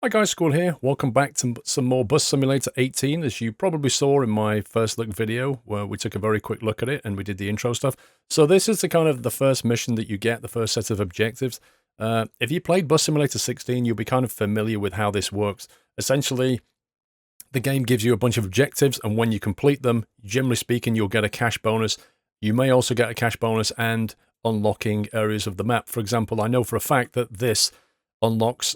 Hi guys, School here. Welcome back to some more Bus Simulator 18. As you probably saw in my first look video, where we took a very quick look at it and we did the intro stuff. So this is the first mission that you get, the first set of objectives. If you played Bus Simulator 16, you'll be kind of familiar with how this works. Essentially, the game gives you a bunch of objectives, and when you complete them, generally speaking, you'll get a cash bonus. You may also get a cash bonus and unlocking areas of the map. For example, I know for a fact that this unlocks...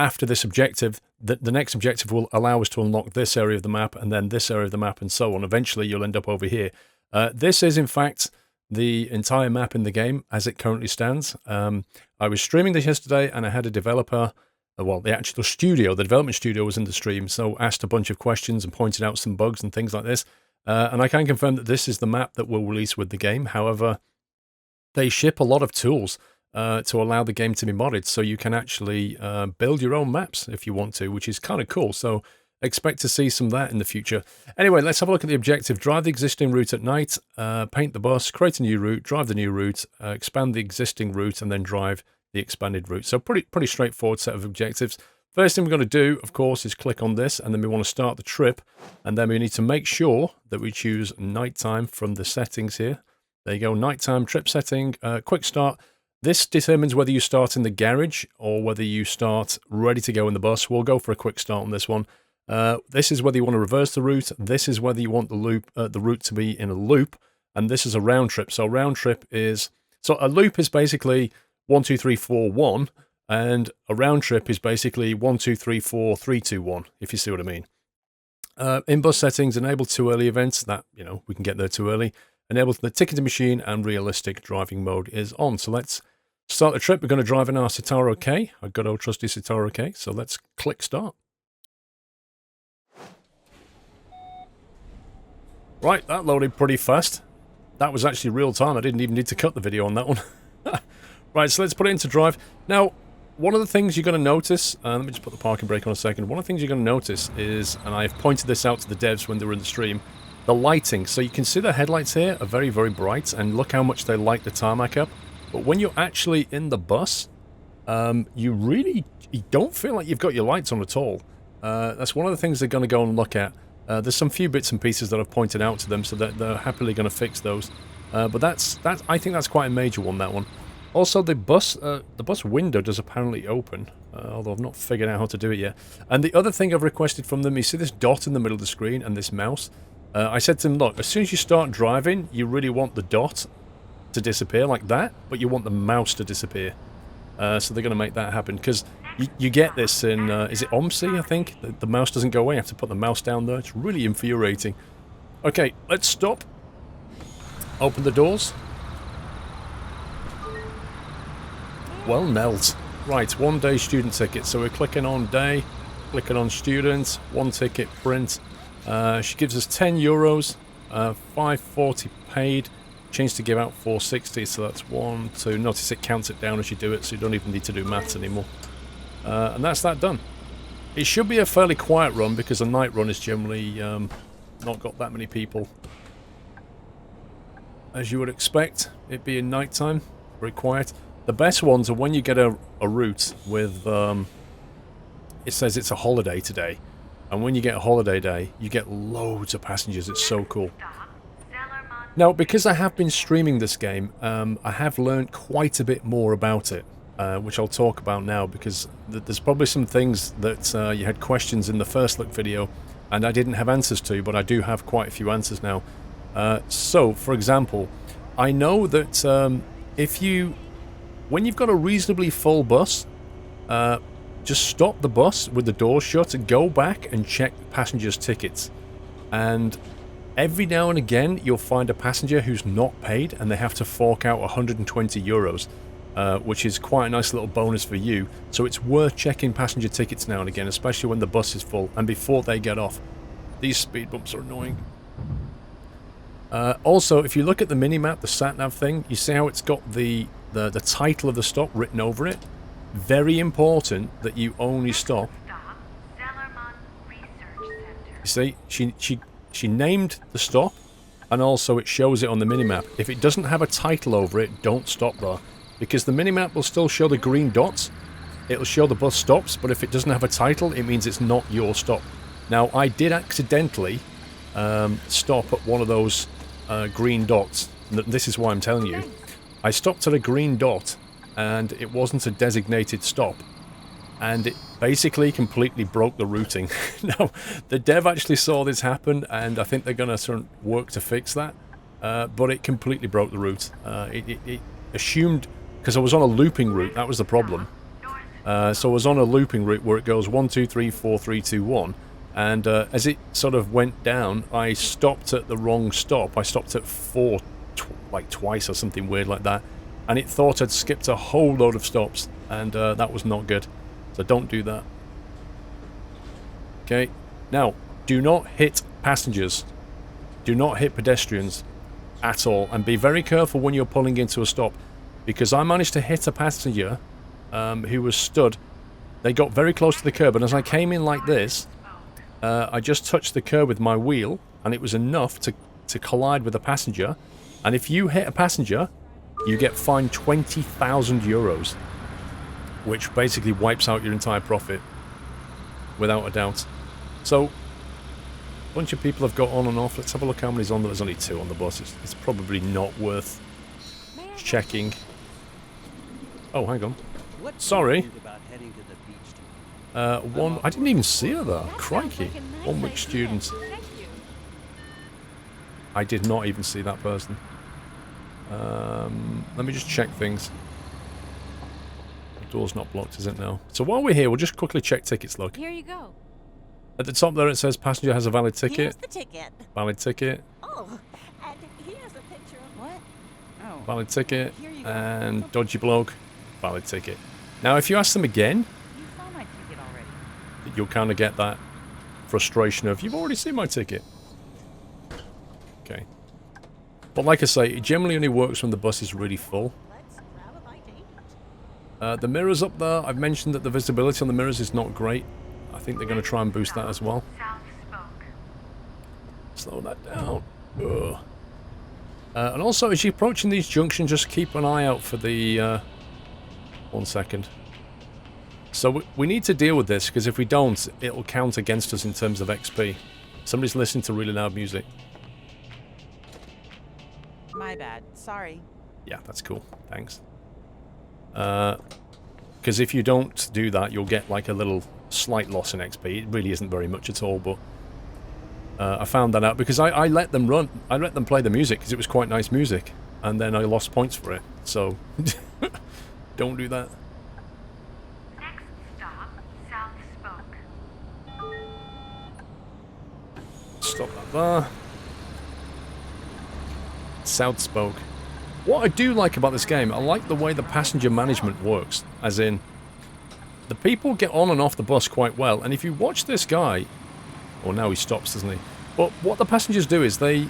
after this objective, the next objective will allow us to unlock this area of the map, and then this area of the map, and so on. Eventually, you'll end up over here. This is, in fact, the entire map in the game as it currently stands. I was streaming this yesterday, and I had a developer, well, the actual studio, the development studio was in the stream, so asked a bunch of questions and pointed out some bugs and things like this. And I can confirm that this is the map that we'll release with the game. However, they ship a lot of tools to allow the game to be modded, so you can actually build your own maps if you want to, which is kind of cool. So expect to see some of that in the future. Anyway, let's have a look at the objective. Drive the existing route at night, paint the bus, create a new route, drive the new route, expand the existing route, and then drive the expanded route. So pretty straightforward set of objectives. First thing we're going to do, of course, is click on this, and then we want to start the trip, and then we need to make sure that we choose nighttime from the settings here. There you go, nighttime trip setting, quick start. This determines whether you start in the garage or whether you start ready to go in the bus. We'll go for a quick start on this one. This is whether you want to reverse the route. This is whether you want the route to be in a loop, and this is a round trip. So round trip is a loop is basically 1 2 3 4 1, and a round trip is basically 1 2 3 4 3 2 1. If you see what I mean. In bus settings, enable too early events. That we can get there too early. Enable the ticketing machine, and realistic driving mode is on. So let's start the trip. We're going to drive in our Citaro K, our good old trusty Citaro K. So let's click start. Right, that loaded pretty fast. That was actually real time. I didn't even need to cut the video on that one. Right, so let's put it into drive. Now, one of the things you're going to notice, let me just put the parking brake on a second. One of the things you're going to notice is, and I've pointed this out to the devs when they were in the stream, the lighting. So you can see the headlights here are very, very bright, and look how much they light the tarmac up. But when you're actually in the bus, you don't feel like you've got your lights on at all. That's one of the things they're going to go and look at. There's some few bits and pieces that I've pointed out to them, so that they're happily going to fix those. But I think that's quite a major one, that one. Also, the bus window does apparently open, although I've not figured out how to do it yet. And the other thing I've requested from them, you see this dot in the middle of the screen and this mouse? I said to them, look, as soon as you start driving, you really want the dot to disappear like that, but you want the mouse to disappear. So they're going to make that happen, because you get this in, is it OMSI, I think? The mouse doesn't go away, you have to put the mouse down there. It's really infuriating. Okay, let's stop. Open the doors. Well, Nels. Right, 1 day student ticket. So we're clicking on day, clicking on student, 1 ticket, print. She gives us 10 euros, 5.40 paid, change to give out 4.60, so that's 1, 2, notice it counts it down as you do it, so you don't even need to do maths anymore. And that's that done. It should be a fairly quiet run, because a night run is generally not got that many people. As you would expect, it being night time, very quiet. The best ones are when you get a route with, it says it's a holiday today. And when you get a holiday day, you get loads of passengers. It's so cool. Now, because I have been streaming this game, I have learned quite a bit more about it, which I'll talk about now, because there's probably some things that you had questions in the first look video, and I didn't have answers to, but I do have quite a few answers now. So, for example, I know that when you've got a reasonably full bus, just stop the bus with the door shut and go back and check passengers' tickets. And every now and again, you'll find a passenger who's not paid, and they have to fork out 120 euros, which is quite a nice little bonus for you. So it's worth checking passenger tickets now and again, especially when the bus is full and before they get off. These speed bumps are annoying. Also, if you look at the mini-map, the sat-nav thing, you see how it's got the title of the stop written over it? Very important that you only stop. You see, she named the stop, and also it shows it on the minimap. If it doesn't have a title over it, don't stop there, because the minimap will still show the green dots, it'll show the bus stops, but if it doesn't have a title, it means it's not your stop. Now, I did accidentally stop at one of those green dots. This is why I'm telling you. I stopped at a green dot, and it wasn't a designated stop. And it basically completely broke the routing. Now, the dev actually saw this happen, and I think they're going to sort of work to fix that. But it completely broke the route. It assumed, because I was on a looping route, that was the problem. So I was on a looping route where it goes 1, 2, 3, 4, 3, 2, 1. And as it sort of went down, I stopped at the wrong stop. I stopped at 4, like twice or something weird like that. And it thought I'd skipped a whole load of stops. And that was not good. So don't do that. Okay. Now, do not hit passengers. Do not hit pedestrians at all. And be very careful when you're pulling into a stop. Because I managed to hit a passenger who was stood. They got very close to the curb. And as I came in like this, I just touched the curb with my wheel. And it was enough to collide with a passenger. And if you hit a passenger, you get fined 20,000 euros. Which basically wipes out your entire profit. Without a doubt. So, a bunch of people have got on and off. Let's have a look how many's on. There's only 2 on the bus. It's probably not worth checking. Oh, hang on. Sorry. One. I didn't even see her there. Crikey. 1 week student. I did not even see that person. Let me just check things. The door's not blocked, is it now? So while we're here, we'll just quickly check tickets, look. Here you go. At the top there it says passenger has a valid ticket. Here's the ticket. Valid ticket. Oh, and here's a picture of what? Oh. Valid ticket. Here you go. And dodgy bloke. Valid ticket. Now if you ask them again, You saw my ticket already. you'll kind of get that frustration of, you've already seen my ticket. Okay. But like I say, it generally only works when the bus is really full. Let's grab a bite to eat. The mirrors up there, I've mentioned that the visibility on the mirrors is not great. I think they're going to try and boost that as well. Slow that down. Ugh. And also, as you're approaching these junctions, just keep an eye out for the... 1 second. So we need to deal with this, because if we don't, it'll count against us in terms of XP. Somebody's listening to really loud music. My bad. Sorry. Yeah, that's cool. Thanks. Because if you don't do that, you'll get like a little slight loss in XP. It really isn't very much at all, but I found that out because I let them run. I let them play the music because it was quite nice music, and then I lost points for it. So don't do that. Next stop, South Spoke. Stop that there. South Spoke. What I do like about this game, I like the way the passenger management works. As in, the people get on and off the bus quite well, and if you watch this guy... Well, now he stops, doesn't he? But what the passengers do is they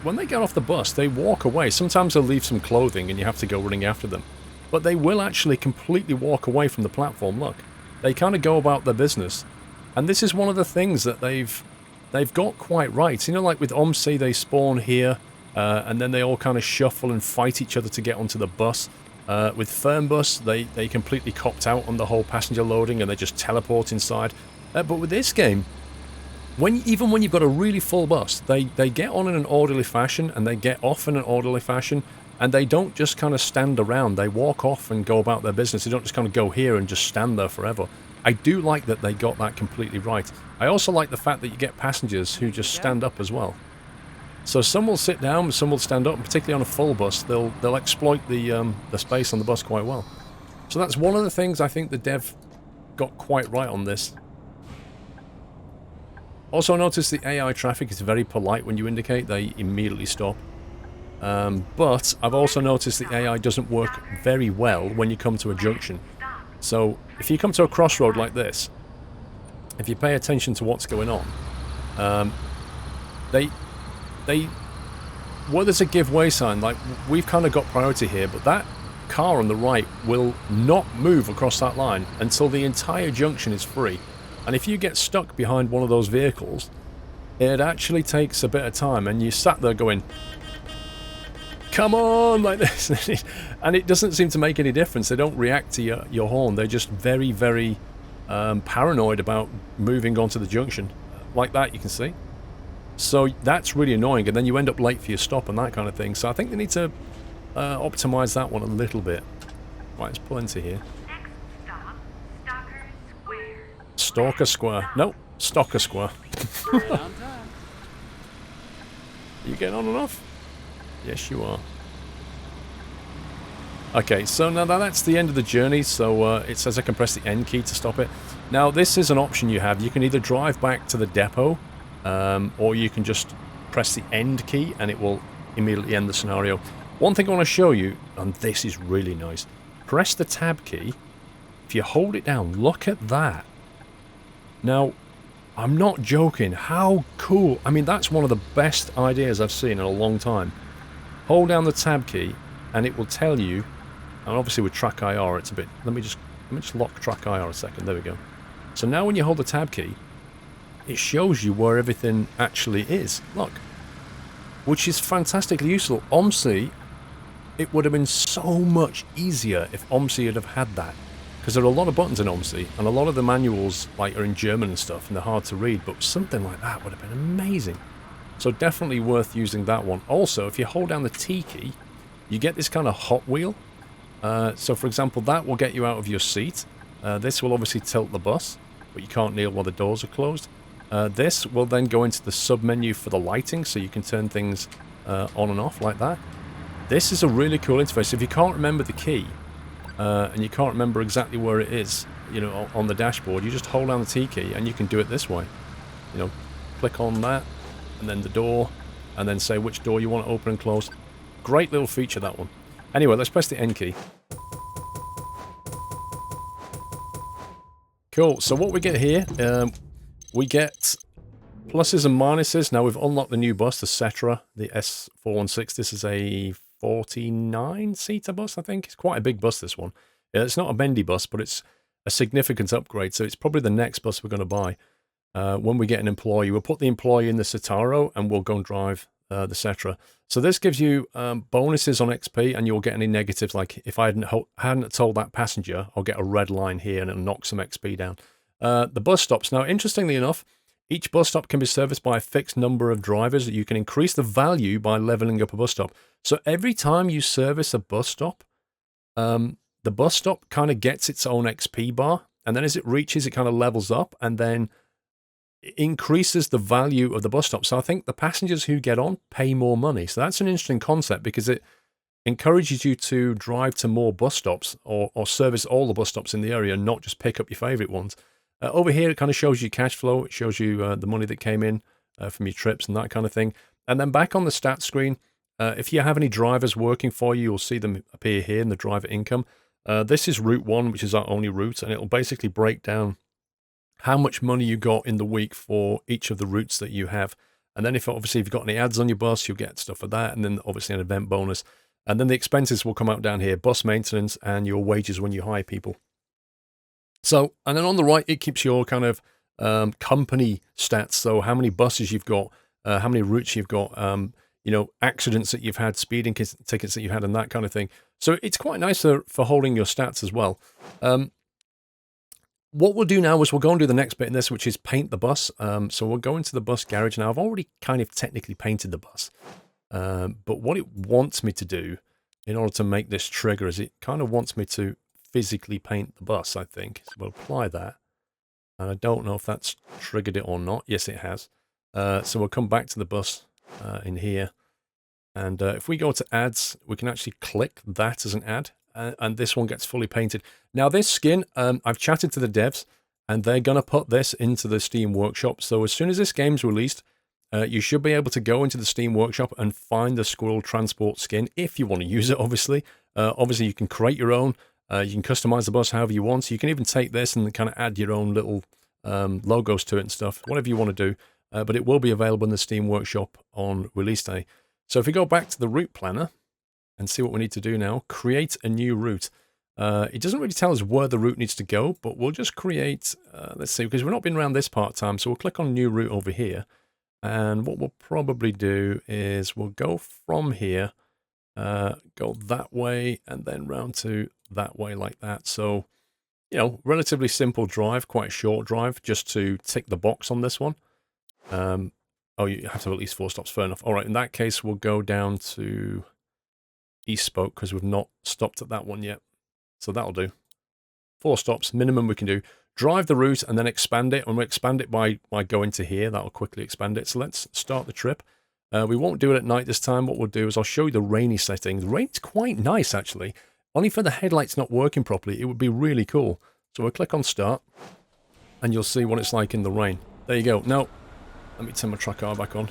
when they get off the bus, they walk away. Sometimes they'll leave some clothing and you have to go running after them. But they will actually completely walk away from the platform, look. They kind of go about their business. And this is one of the things that they've got quite right. You know, like with OMSI, they spawn here, and then they all kind of shuffle and fight each other to get onto the bus. With Fernbus, they completely copped out on the whole passenger loading and they just teleport inside. But with this game, even when you've got a really full bus, they get on in an orderly fashion and they get off in an orderly fashion, and they don't just kind of stand around. They walk off and go about their business. They don't just kind of go here and just stand there forever. I do like that they got that completely right. I also like the fact that you get passengers who just stand up as well. So some will sit down, some will stand up, and particularly on a full bus, they'll exploit the space on the bus quite well. So that's one of the things I think the dev got quite right on this. Also notice the AI traffic is very polite when you indicate, they immediately stop. But I've also noticed the AI doesn't work very well when you come to a junction. So if you come to a crossroad like this, if you pay attention to what's going on, where there's a give way sign, like we've kind of got priority here, but that car on the right will not move across that line until the entire junction is free. And if you get stuck behind one of those vehicles, it actually takes a bit of time, and you sat there going, come on, like this. And it doesn't seem to make any difference. They don't react to your horn. They're just very, very paranoid about moving onto the junction. Like that, you can see. So that's really annoying, and then you end up late for your stop and that kind of thing. So I think they need to optimize that one a little bit. Right, let's pull into here. Next stop, Stalker Square. Stalker Square. No, Stalker Square. Right on time. You getting on enough? Yes, you are. Okay, so now that's the end of the journey, so it says I can press the N key to stop it. Now, this is an option you have. You can either drive back to the depot, or you can just press the end key and it will immediately end the scenario. One thing I want to show you, and this is really nice, press the tab key. If you hold it down, look at that. Now, I'm not joking. How cool. I mean, that's one of the best ideas I've seen in a long time. Hold down the tab key and it will tell you, and obviously with track IR it's a bit, let me just lock track IR a second. There we go. So now when you hold the tab key, it shows you where everything actually is. Look. Which is fantastically useful. OMSI, it would have been so much easier if OMSI had have had that. Because there are a lot of buttons in OMSI, and a lot of the manuals like are in German and stuff, and they're hard to read, but something like that would have been amazing. So definitely worth using that one. Also, if you hold down the T key, you get this kind of hot wheel. So for example, that will get you out of your seat. This will obviously tilt the bus, but you can't kneel while the doors are closed. This will then go into the sub-menu for the lighting, so you can turn things on and off like that. This is a really cool interface. If you can't remember the key, and you can't remember exactly where it is, you know, on the dashboard, you just hold down the T key and you can do it this way. You know, click on that, and then the door, and then say which door you want to open and close. Great little feature, that one. Anyway, let's press the N key. Cool, so what we get here, we get pluses and minuses. Now we've unlocked the new bus, the Cetra, the S416. This is a 49-seater bus, I think. It's quite a big bus, this one. It's not a bendy bus, but it's a significant upgrade, so it's probably the next bus we're going to buy. When we get an employee, we'll put the employee in the Citaro, and we'll go and drive the Cetra. So this gives you bonuses on XP, and you'll get any negatives, like if I hadn't told that passenger, I'll get a red line here, and it'll knock some XP down. The bus stops. Now, interestingly enough, each bus stop can be serviced by a fixed number of drivers. You can increase the value by leveling up a bus stop. So every time you service a bus stop, the bus stop kind of gets its own XP bar. And then as it reaches, it kind of levels up and then it increases the value of the bus stop. So I think the passengers who get on pay more money. So that's an interesting concept because it encourages you to drive to more bus stops or service all the bus stops in the area and not just pick up your favorite ones. Over here, it kind of shows you cash flow. It shows you the money that came in from your trips and that kind of thing. And then back on the stats screen, if you have any drivers working for you, you'll see them appear here in the driver income. This is route 1, which is our only route, and it'll basically break down how much money you got in the week for each of the routes that you have. And then if you've got any ads on your bus, you'll get stuff for that, and then obviously an event bonus. And then the expenses will come out down here, bus maintenance and your wages when you hire people. So, and then on the right, it keeps your kind of company stats. So how many buses you've got, how many routes you've got, you know, accidents that you've had, speeding tickets that you've had, and that kind of thing. So it's quite nice for holding your stats as well. What we'll do now is we'll go and do the next bit in this, which is paint the bus. So we'll go into the bus garage. Now, I've already kind of technically painted the bus. But what it wants me to do in order to make this trigger is it kind of wants me to physically paint the bus, I think. So we'll apply that. And I don't know if that's triggered it or not. Yes, it has. So we'll come back to the bus in here. And if we go to ads, we can actually click that as an ad. And this one gets fully painted. Now this skin, I've chatted to the devs and they're going to put this into the Steam Workshop. So as soon as this game's released, you should be able to go into the Steam Workshop and find the Squirrel Transport skin if you want to use it, obviously. Obviously, you can create your own. You can customize the bus however you want. So you can even take this and kind of add your own little logos to it and stuff, whatever you want to do. But it will be available in the Steam Workshop on release day. So if we go back to the route planner and see what we need to do now, create a new route. It doesn't really tell us where the route needs to go, but we'll just create, let's see, because we've not been around this part time. So we'll click on new route over here. And what we'll probably do is we'll go from here go that way, and then round to that way like that. So, you know, relatively simple drive, quite a short drive, just to tick the box on this one. Oh, you have to have at least 4 stops, fair enough. All right, in that case, we'll go down to East Spoke, because we've not stopped at that one yet. So that'll do. 4 stops, minimum we can do. Drive the route and then expand it, and we'll expand it by going to here. That'll quickly expand it. So let's start the trip. We won't do it at night this time. What we'll do is I'll show you the rainy setting. The rain's quite nice, actually. Only for the headlights not working properly, it would be really cool. So we'll click on Start, and you'll see what it's like in the rain. There you go. Now, let me turn my track car back on.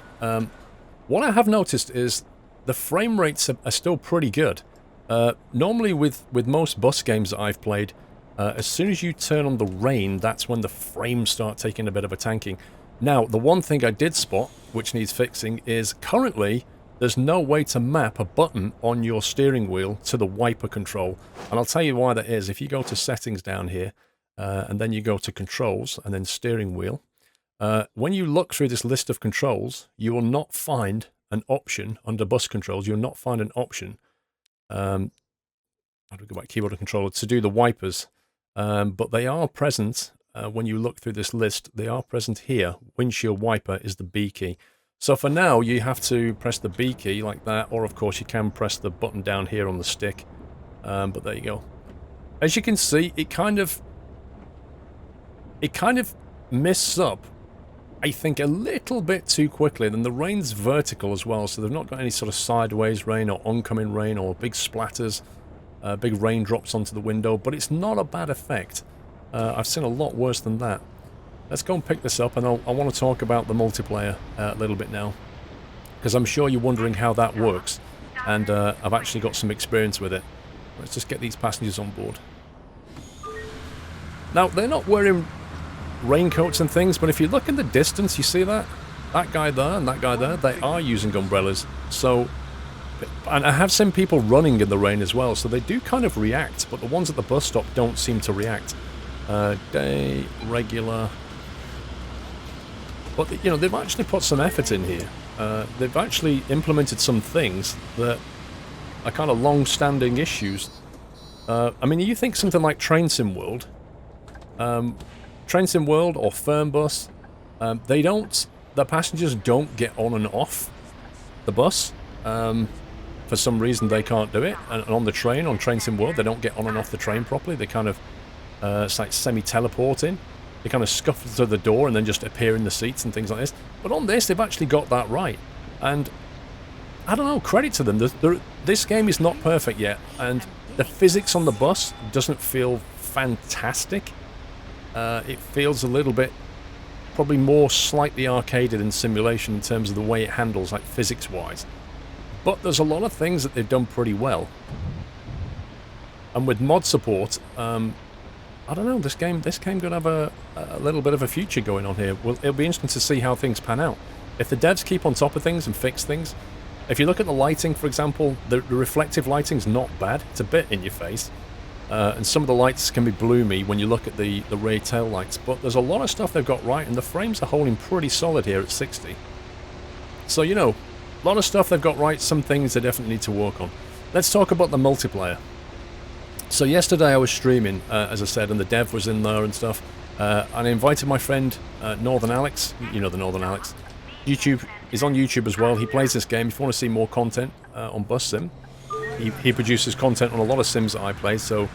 What I have noticed is the frame rates are still pretty good. Normally with most bus games that I've played, as soon as you turn on the rain, that's when the frames start taking a bit of a tanking. Now, the one thing I did spot, which needs fixing, is currently there's no way to map a button on your steering wheel to the wiper control. And I'll tell you why that is. If you go to settings down here, and then you go to controls, and then steering wheel, when you look through this list of controls, you will not find an option under bus controls. You'll not find an option. How do we go back? Keyboard and controller to do the wipers. But they are present when you look through this list. They are present here. Windshield wiper is the B key. So for now, you have to press the B key like that, or of course you can press the button down here on the stick. But there you go. As you can see, it kind of misses up, I think, a little bit too quickly. Then the rain's vertical as well, so they've not got any sort of sideways rain or oncoming rain or big splatters. Big raindrops onto the window, but it's not a bad effect. I've seen a lot worse than that. Let's go and pick this up, and I want to talk about the multiplayer a little bit now, because I'm sure you're wondering how that works, and I've actually got some experience with it. Let's just get these passengers on board. Now, they're not wearing raincoats and things, but if you look in the distance, you see that? That guy there and that guy there, they are using umbrellas. So, and I have seen people running in the rain as well, so they do kind of react, but the ones at the bus stop don't seem to react. Day, regular. But, you know, they've actually put some effort in here. They've actually implemented some things that are kind of long-standing issues. I mean, you think something like Train Sim World, or Fernbus, the passengers don't get on and off the bus. For some reason they can't do it, and on the train, on Train Sim World, they don't get on and off the train properly. They kind of, it's like semi-teleporting. They kind of scuffle to the door and then just appear in the seats and things like this. But on this, they've actually got that right. And, I don't know, credit to them. This game is not perfect yet, and the physics on the bus doesn't feel fantastic. It feels a little bit, probably more slightly arcaded in simulation in terms of the way it handles, like physics-wise. But there's a lot of things that they've done pretty well. And with mod support, I don't know, this game could have a little bit of a future going on here. Well, it'll be interesting to see how things pan out. If the devs keep on top of things and fix things, if you look at the lighting, for example, the reflective lighting's not bad. It's a bit in your face. And some of the lights can be bloomy when you look at the rear tail lights. But there's a lot of stuff they've got right, and the frames are holding pretty solid here at 60. So, you know, a lot of stuff they've got right, some things they definitely need to work on. Let's talk about the multiplayer. So yesterday I was streaming, as I said, and the dev was in there and stuff. And I invited my friend, Northern Alex. You know the Northern Alex. YouTube is on YouTube as well. He plays this game. If you want to see more content on Bus Sim, he produces content on a lot of sims that I play. So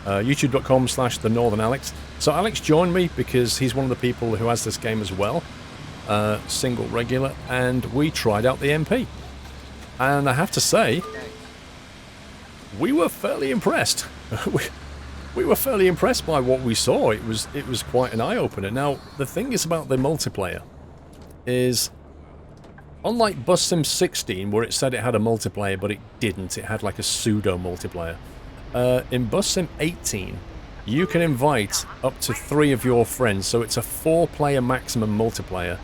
youtube.com/the Northern Alex. So Alex joined me because he's one of the people who has this game as well. Single regular, and we tried out the MP. And I have to say, we were fairly impressed. we were fairly impressed by what we saw. It was quite an eye-opener. Now, the thing is about the multiplayer is, unlike Bus Sim 16, where it said it had a multiplayer, but it didn't. It had like a pseudo-multiplayer. In Bus Sim 18, you can invite up to 3 of your friends, so it's a 4-player maximum multiplayer.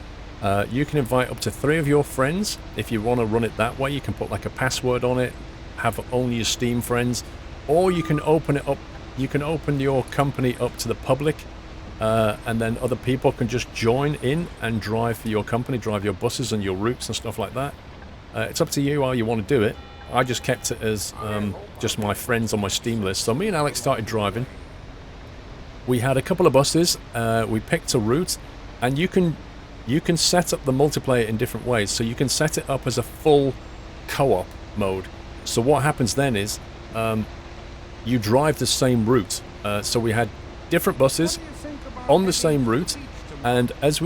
You can invite up to 3 of your friends. If you want to run it that way, you can put like a password on it, have only your Steam friends, or you can open it up. You can open your company up to the public, and then other people can just join in and drive for your company, drive your buses and your routes and stuff like that. It's up to you how you want to do it. I just kept it as just my friends on my Steam list. So me and Alex started driving. We had a couple of buses. We picked a route, and you can set up the multiplayer in different ways. So you can set it up as a full co-op mode. So what happens then is you drive the same route. So we had different buses on the same route, and as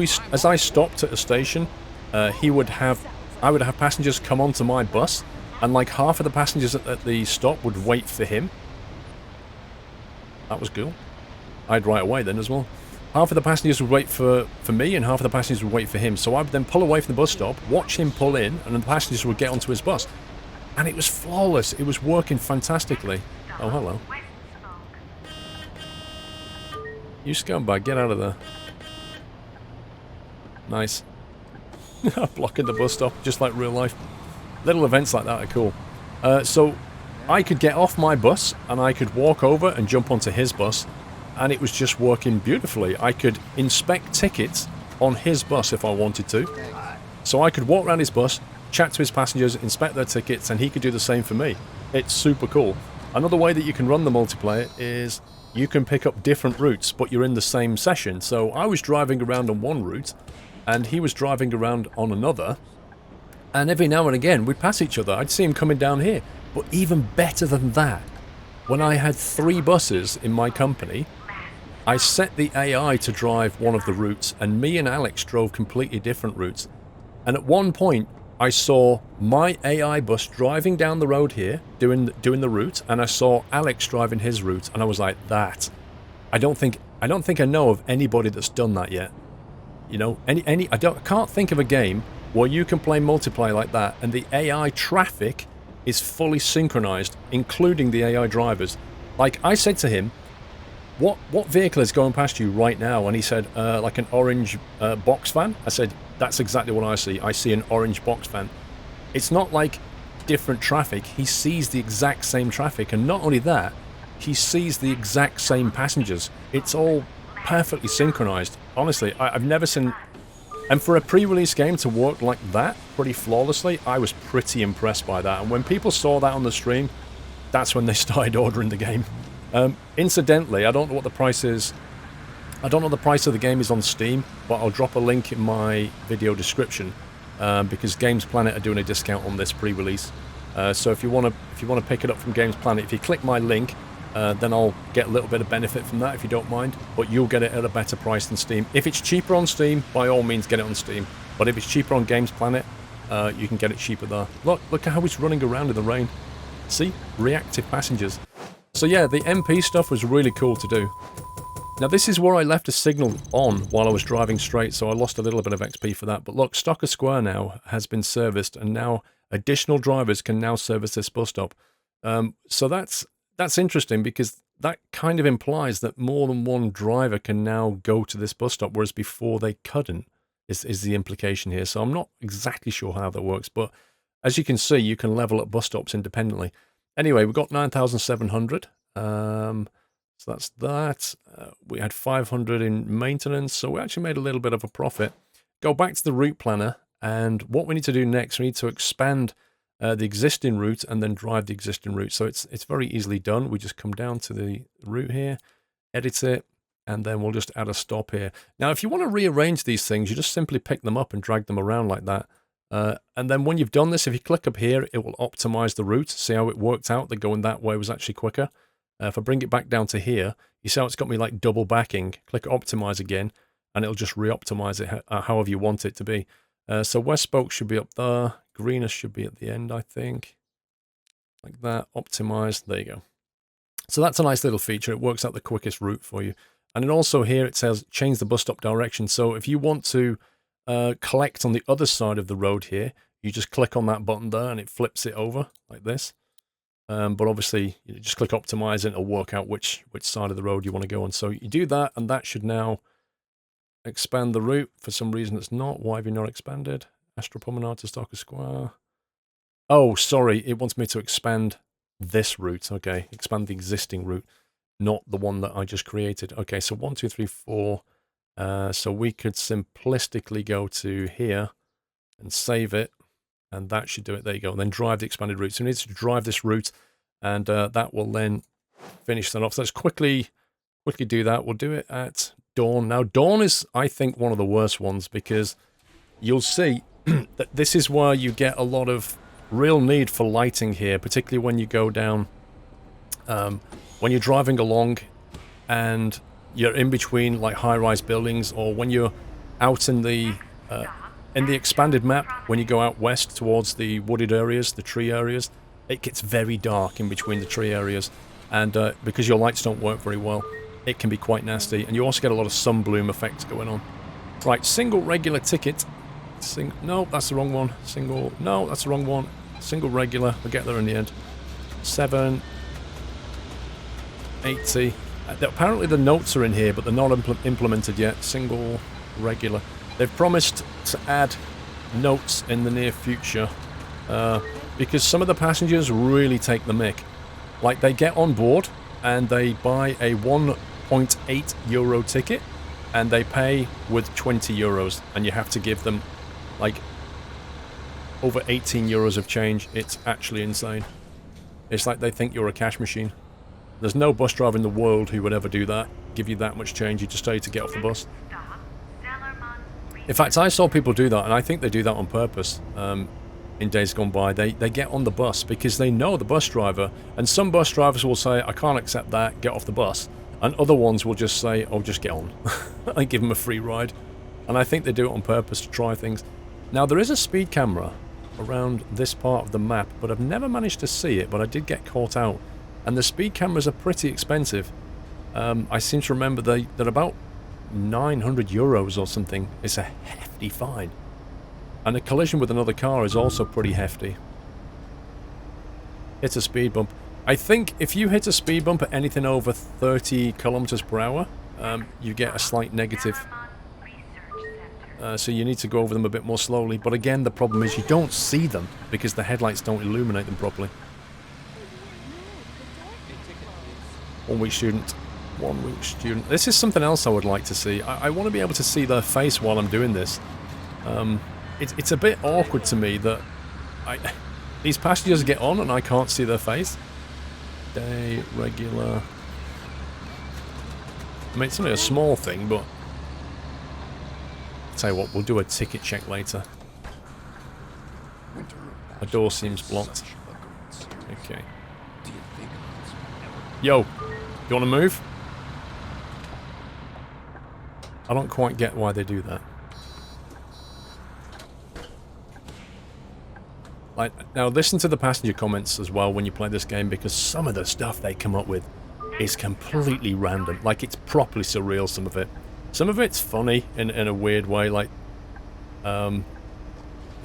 I stopped at a station, I would have passengers come onto my bus, and like half of the passengers at the stop would wait for him. That was cool. I'd right away then as well. Half of the passengers would wait for me, and half of the passengers would wait for him. So I would then pull away from the bus stop, watch him pull in, and then the passengers would get onto his bus. And it was flawless. It was working fantastically. Oh, hello. You scumbag, get out of there. Nice. Blocking the bus stop, just like real life. Little events like that are cool. So I could get off my bus, and I could walk over and jump onto his bus, and it was just working beautifully. I could inspect tickets on his bus if I wanted to. So I could walk around his bus, chat to his passengers, inspect their tickets, and he could do the same for me. It's super cool. Another way that you can run the multiplayer is you can pick up different routes, but you're in the same session. So I was driving around on one route, and he was driving around on another, and every now and again we'd pass each other. I'd see him coming down here. But even better than that, when I had 3 buses in my company, I set the AI to drive one of the routes, and me and Alex drove completely different routes. And at one point, I saw my AI bus driving down the road here, doing the route, and I saw Alex driving his route, and I was like, that. I don't think I know of anybody that's done that yet. You know, I can't think of a game where you can play multiplayer like that, and the AI traffic is fully synchronized, including the AI drivers. Like, I said to him, what vehicle is going past you right now? And he said, like an orange box van. I said, that's exactly what I see. I see an orange box van. It's not like different traffic. He sees the exact same traffic. And not only that, he sees the exact same passengers. It's all perfectly synchronized. Honestly, I've never seen... And for a pre-release game to work like that, pretty flawlessly, I was pretty impressed by that. And when people saw that on the stream, that's when they started ordering the game. Incidentally, I don't know what the price is. I don't know what the price of the game is on Steam, but I'll drop a link in my video description because Games Planet are doing a discount on this pre-release. So if you want to pick it up from Games Planet, if you click my link, then I'll get a little bit of benefit from that if you don't mind, but you'll get it at a better price than Steam. If it's cheaper on Steam, by all means get it on Steam, but if it's cheaper on Games Planet, you can get it cheaper there. Look at how he's running around in the rain. See? Reactive passengers. So yeah, the MP stuff was really cool to do. Now this is where I left a signal on while I was driving straight, so I lost a little bit of XP for that. But look, Stocker Square now has been serviced, and now additional drivers can now service this bus stop. So that's interesting, because that kind of implies that more than one driver can now go to this bus stop, whereas before they couldn't, is the implication here. So I'm not exactly sure how that works, but as you can see, you can level up bus stops independently. Anyway, we got 9,700. So that's that. We had 500 in maintenance, so we actually made a little bit of a profit. Go back to the route planner, and what we need to do next, we need to expand the existing route and then drive the existing route. So it's very easily done. We just come down to the route here, edit it, and then we'll just add a stop here. Now, if you want to rearrange these things, you just simply pick them up and drag them around like that. And then when you've done this, if you click up here, it will optimize the route. See how it worked out that going that way was actually quicker. If I bring it back down to here, you see how it's got me like double backing. Click optimize again, and it'll just re-optimize it however you want it to be. So West Spoke should be up there. Greenest should be at the end, I think. Like that, optimized. There you go. So that's a nice little feature. It works out the quickest route for you. And then also here it says change the bus stop direction. So if you want to collect on the other side of the road here, you just click on that button there and it flips it over like this. But obviously, you just click optimize and it'll work out which side of the road you want to go on. So you do that, and that should now expand the route. For some reason it's not. Why have you not expanded? Astro Promenade to Stocker Square. Oh, sorry. It wants me to expand this route. Okay, expand the existing route, not the one that I just created. Okay, so 1, 2, 3, 4. So we could simplistically go to here and save it. And that should do it. There you go. And then drive the expanded route. So we need to drive this route, and that will then finish that off. So let's quickly do that. We'll do it at dawn. Now, dawn is, I think, one of the worst ones, because you'll see that this is where you get a lot of real need for lighting here, particularly when you go down, when you're driving along and you're in between like high-rise buildings, or when you're out in the expanded map, when you go out west towards the wooded areas, the tree areas, it gets very dark in between the tree areas, and because your lights don't work very well, it can be quite nasty, and you also get a lot of sunbloom effects going on. Right, single regular ticket. No, that's the wrong one. Single, no, that's the wrong one. Single regular, we'll get there in the end. 780. Apparently the notes are in here, but they're not implemented yet. Single regular. They've promised to add notes in the near future, because some of the passengers really take the mick. Like, they get on board and they buy a 1.8 euro ticket, and they pay with 20 euros, and you have to give them like over 18 euros of change. It's actually insane. It's like they think you're a cash machine. There's no bus driver in the world who would ever do that, give you that much change. You just tell you to get off the bus. In fact, I saw people do that, and I think they do that on purpose. In days gone by, they get on the bus because they know the bus driver, and some bus drivers will say, I can't accept that, get off the bus, and other ones will just say, oh, just get on. I give them a free ride. And I think they do it on purpose to try things. Now, there is a speed camera around this part of the map, but I've never managed to see it, but I did get caught out. And the speed cameras are pretty expensive. I seem to remember they're about 900 euros or something. It's a hefty fine. And a collision with another car is also pretty hefty. Hit a speed bump. I think if you hit a speed bump at anything over 30 kilometers per hour, you get a slight negative. So you need to go over them a bit more slowly. But again, the problem is you don't see them because the headlights don't illuminate them properly. 1 week student. 1 week student. This is something else I would like to see. I want to be able to see their face while I'm doing this. It's a bit awkward to me that these passengers get on and I can't see their face. Day, regular. I mean, it's only a small thing, but I'll tell you what, we'll do a ticket check later. A door seems blocked. Okay. Yo, you want to move? I don't quite get why they do that. Like, now listen to the passenger comments as well when you play this game, because some of the stuff they come up with is completely random. Like, it's properly surreal, some of it. Some of it's funny in a weird way, like, what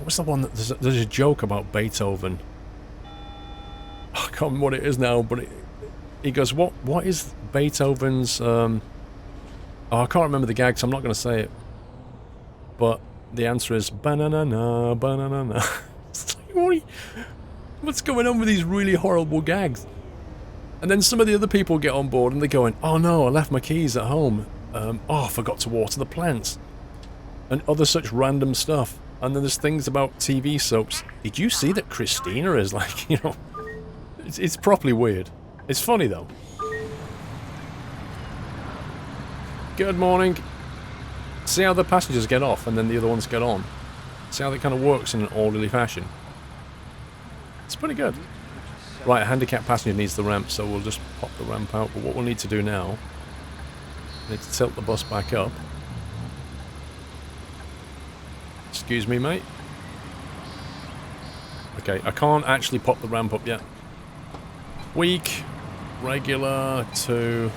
was the one that, there's a joke about Beethoven. I can't remember what it is now, but he goes, what is Beethoven's, oh, I can't remember the gag, so I'm not going to say it. But the answer is, banana, banana. What's going on with these really horrible gags? And then some of the other people get on board and they're going, oh no, I left my keys at home. Oh, I forgot to water the plants. And other such random stuff. And then there's things about TV soaps. Did you see that Christina is like, you know... It's properly weird. It's funny though. Good morning. See how the passengers get off and then the other ones get on. See how that kind of works in an orderly fashion. It's pretty good. Right, a handicapped passenger needs the ramp, so we'll just pop the ramp out. But what we'll need to do now, we need to tilt the bus back up. Excuse me, mate. Okay, I can't actually pop the ramp up yet. Weak, regular, 2.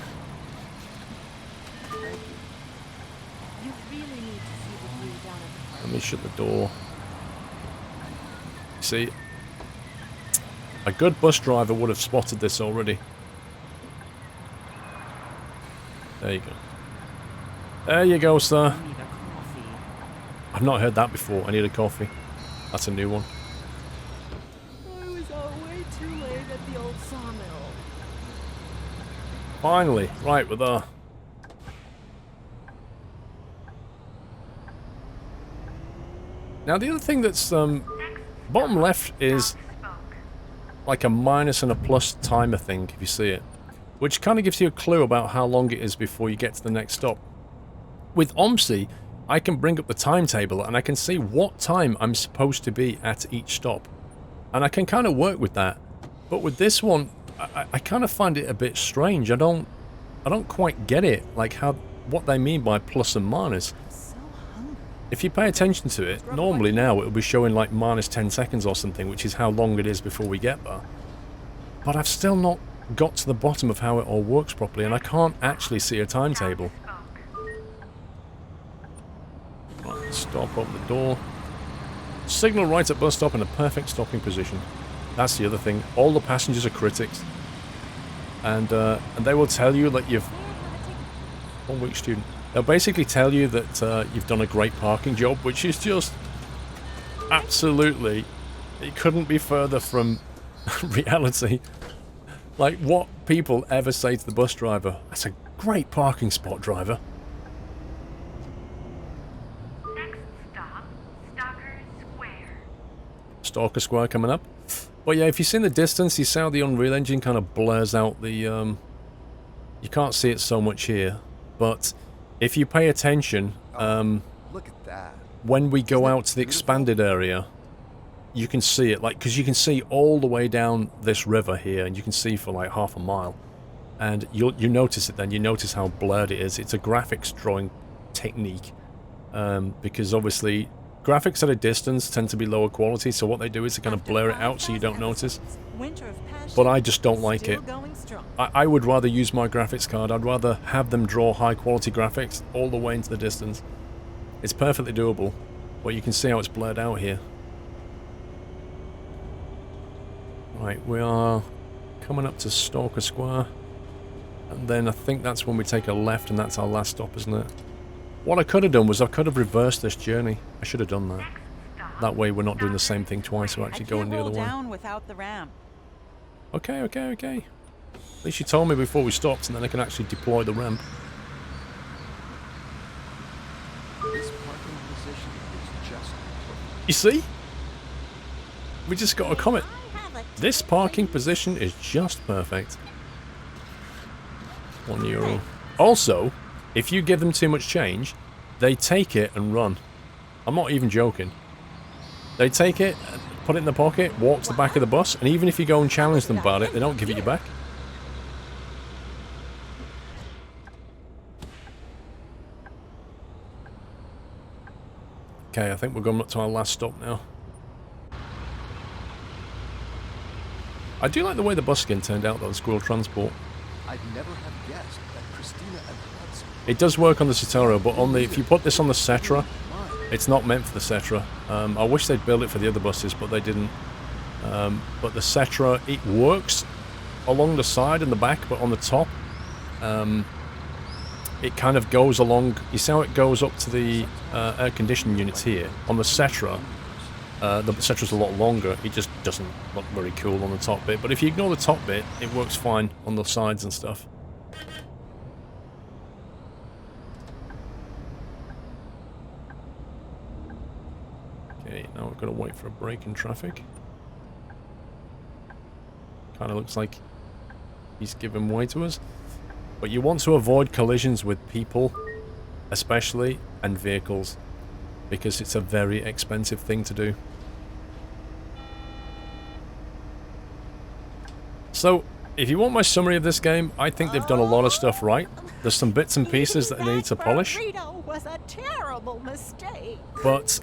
Let me shut the door. See, a good bus driver would have spotted this already. There you go. There you go, sir. I've not heard that before. I need a coffee. That's a new one. I was way too late at the old sawmill. Finally. Right, we're there. Now, the other thing that's Bottom left is like a minus and a plus timer thing, if you see it, which kind of gives you a clue about how long it is before you get to the next stop. With OMSI, I can bring up the timetable and I can see what time I'm supposed to be at each stop. And I can kind of work with that. But with this one, I kind of find it a bit strange. I don't quite get it, like what they mean by plus and minus. If you pay attention to it, normally now it'll be showing like minus 10 seconds or something, which is how long it is before we get there. But I've still not got to the bottom of how it all works properly, and I can't actually see a timetable. Right, stop, open the door. Signal right at bus stop in a perfect stopping position. That's the other thing. All the passengers are critics. And they will tell you that you've... 1 week student. They'll basically tell you that you've done a great parking job, which is just... absolutely... it couldn't be further from reality. Like, what people ever say to the bus driver? That's a great parking spot, driver. Next stop, Stalker Square. Stalker Square coming up. But yeah, if you see in the distance, you see how the Unreal Engine kind of blurs out the... you can't see it so much here. But if you pay attention, look at that. When we go out to the expanded area, you can see it, like, because you can see all the way down this river here, and you can see for like half a mile. And you notice it then, you notice how blurred it is. It's a graphics drawing technique, because obviously graphics at a distance tend to be lower quality, so what they do is to kind of blur it out so you don't notice. But I just don't like it. I would rather use my graphics card. I'd rather have them draw high quality graphics all the way into the distance. It's perfectly doable, but you can see how it's blurred out here. Right, we are coming up to Stalker Square, and then I think that's when we take a left, and that's our last stop, isn't it? What I could have done was I could have reversed this journey. I should have done that. That way we're not doing the same thing twice, we're actually going the other way. Down without the ramp. Okay. At least you told me before we stopped, and then I can actually deploy the ramp. This parking position is just perfect. You see? We just got a comment. This parking position is just perfect. €1. Also, if you give them too much change, they take it and run. I'm not even joking. They take it, put it in the pocket, walk to the back of the bus, and even if you go and challenge them about it, they don't give it you back. Okay, I think we're going up to our last stop now. I do like the way the bus skin turned out though, the Squirrel Transport. I'd never have guessed that Christina and Hudson... It does work on the Citaro, but on the if you put this on the Cetra, it's not meant for the Cetra. I wish they'd build it for the other buses, but they didn't. But the Cetra, it works along the side and the back, but on the top, it kind of goes along. You see how it goes up to the air conditioning units here? On the Cetra, the Cetra's a lot longer. It just doesn't look very cool on the top bit. But if you ignore the top bit, it works fine on the sides and stuff. Okay, now we've got to wait for a break in traffic. Kind of looks like he's giving way to us. But you want to avoid collisions with people, especially, and vehicles, because it's a very expensive thing to do. So, if you want my summary of this game, I think they've done a lot of stuff right. There's some bits and pieces that need to polish. Was a terrible mistake. But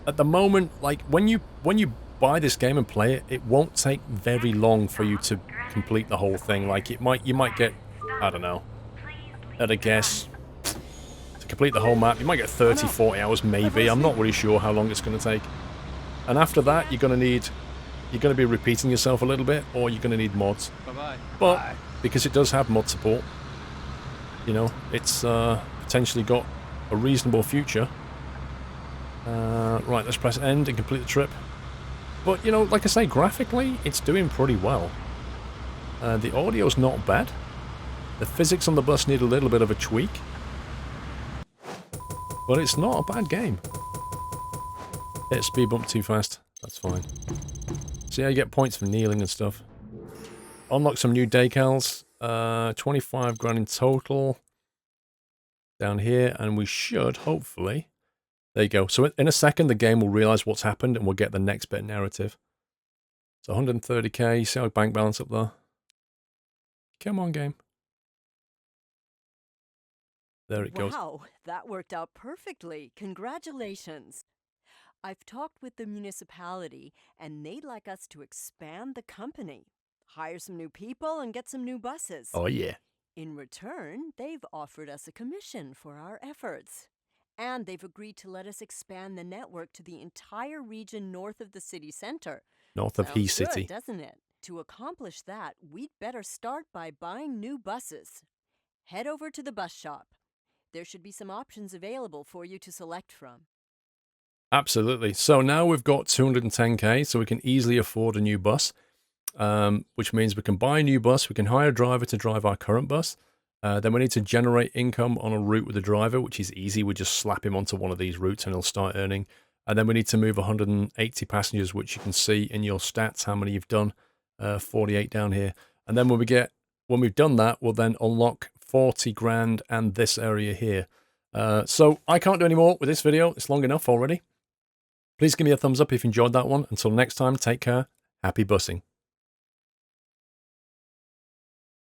at the moment, like when you buy this game and play it, it won't take very long for you to complete the whole thing. Like you might get, I don't know, at a guess, to complete the whole map, you might get 30, 40 hours maybe. I'm not really sure how long it's going to take. And after that, you're going to be repeating yourself a little bit, or you're going to need mods. But because it does have mod support, you know, it's potentially got a reasonable future. Right, let's press end and complete the trip. But, you know, like I say, graphically, it's doing pretty well. The audio's not bad. The physics on the bus need a little bit of a tweak. But it's not a bad game. Hit speed bump too fast. It's fine. See how you get points for kneeling and stuff. Unlock some new decals. 25 grand in total. Down here, and we should, hopefully... There you go. So in a second, the game will realize what's happened, and we'll get the next bit of narrative. So 130k. See our bank balance up there? Come on, game. There it goes. Wow, that worked out perfectly. Congratulations. I've talked with the municipality, and they'd like us to expand the company, hire some new people, and get some new buses. Oh, yeah. In return, they've offered us a commission for our efforts. And they've agreed to let us expand the network to the entire region north of the city center. North of He Sounds City. good, doesn't it? To accomplish that, we'd better start by buying new buses. Head over to the bus shop. There should be some options available for you to select from. Absolutely. So now we've got 210k, so we can easily afford a new bus, which means we can buy a new bus, we can hire a driver to drive our current bus. Then we need to generate income on a route with the driver, which is easy. We just slap him onto one of these routes and he'll start earning. And then we need to move 180 passengers, which you can see in your stats, how many you've done, 48 down here. And then when we've done that, we'll then unlock 40 grand and this area here. So I can't do any more with this video. It's long enough already. Please give me a thumbs up if you enjoyed that one. Until next time, take care. Happy bussing.